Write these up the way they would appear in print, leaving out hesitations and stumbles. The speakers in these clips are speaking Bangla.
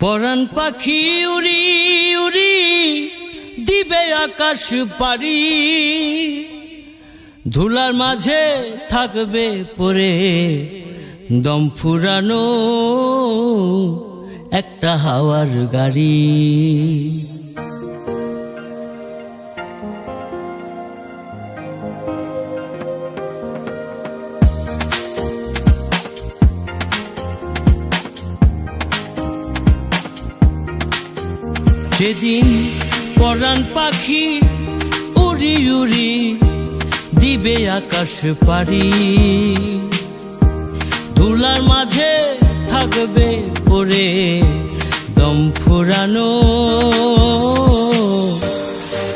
পরাণ পাখি উড়ি উড়ি দিবে আকাশ পারি, ধুলার মাঝে থাকবে পড়ে দম ফুরানো একটা হাওয়ার গাড়ি। সেদিন পরাণ পাখি উড়ি উড়ি দিবে আকাশ পারি, ধুলার মাঝে থাকবে পড়ে দম ফুরানো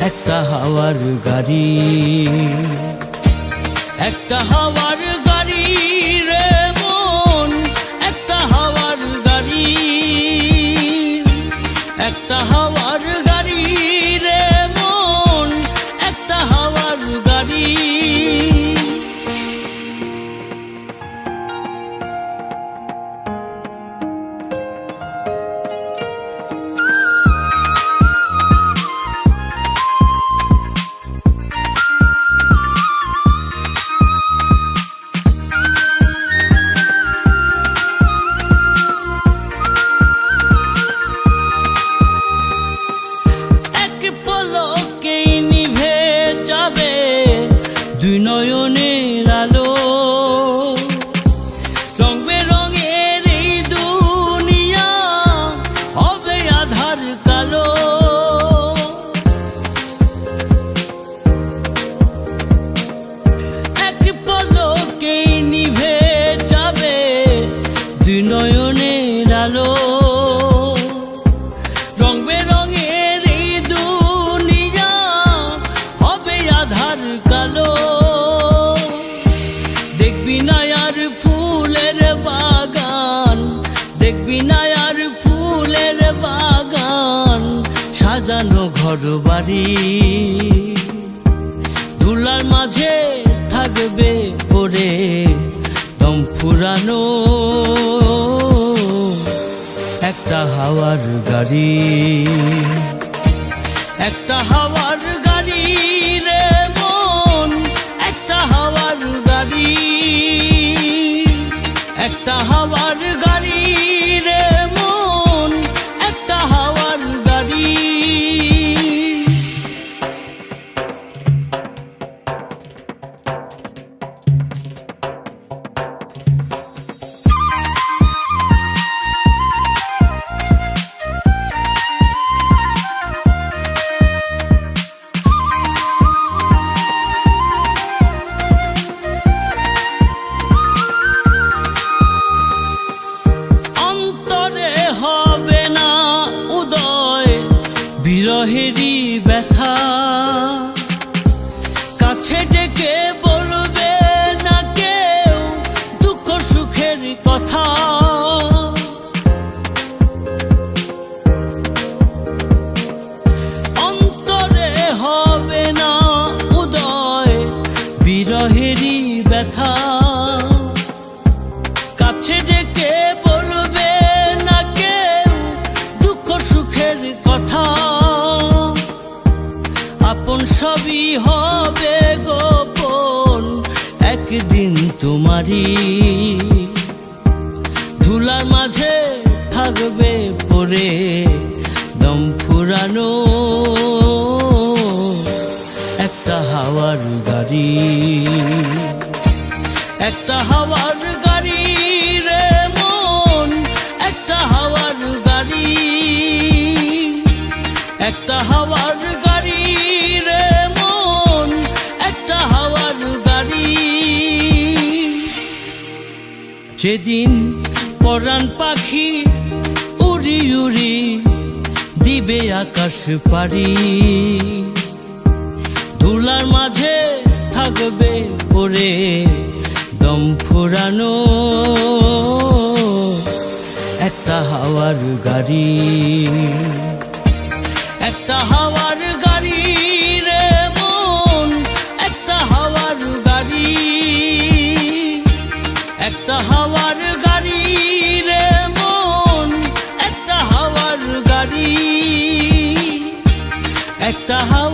একটা হাওয়ার গাড়ি। একটা হাওয়ার গাড়ি রে মন, একটা হাওয়ার গাড়ি, একটা হাওয়ার গাড়ি রে মন, একটা হাওয়ার গাড়ি। দুই নয়নের আলো, রং বেরঙের এই দুনিয়া হবে আধার কালো। এক পলকেই নিভে যাবে দুই নয়নের আলো, রং বেরঙের এই দুনিয়া হবে আধার কালো। দেখবি না আর ফুলের বাগান, দেখবি না আর ফুলের বাগান, সাজানো ঘর বাড়ি, ধুলার মাঝে থাকবে পড়ে দম ফুরানো একটা হাওয়ার গাড়ি। একটা হাওয়ার গাড়ি রে মন, একটা হাওয়ার গাড়ি, একটা হাওয়ার গাড়ি রে মন, একটা হাওয়ার গাড়ি। বিরহেরই ব্যথা কাছে ডেকে বলবে না কেউ দুঃখ সুখের কথা। অন্তরে হবে না উদয় বিরহেরই ব্যথা, কাছে ডেকে বলবে না কেউ দুঃখ সুখের কথা। আপন সবই হবে গোপন একদিন তোমারই, ধুলার মাঝে থাকবে পড়ে দম ফুরানো একটা হাওয়ার গাড়ি। একটা হাওয়ার গাড়ি রে মন, একটা হাওয়ার গাড়ি, একটা হাওয়ার গাড়ি রে মন, একটা হাওয়ার গাড়ি। যেদিন পরাণ পাখি উড়ি উড়ি দিবে আকাশ পারি, ধুলার মাঝে থাকবে পড়ে দম ফুরানো একটা হাওয়ার গাড়ি। একটা হাওয়ার গাড়ি রে মন, একটা হাওয়ার গাড়ি, একটা হাওয়ার গাড়ি রে মন, একটা হাওয়ার একটা হাওয়ার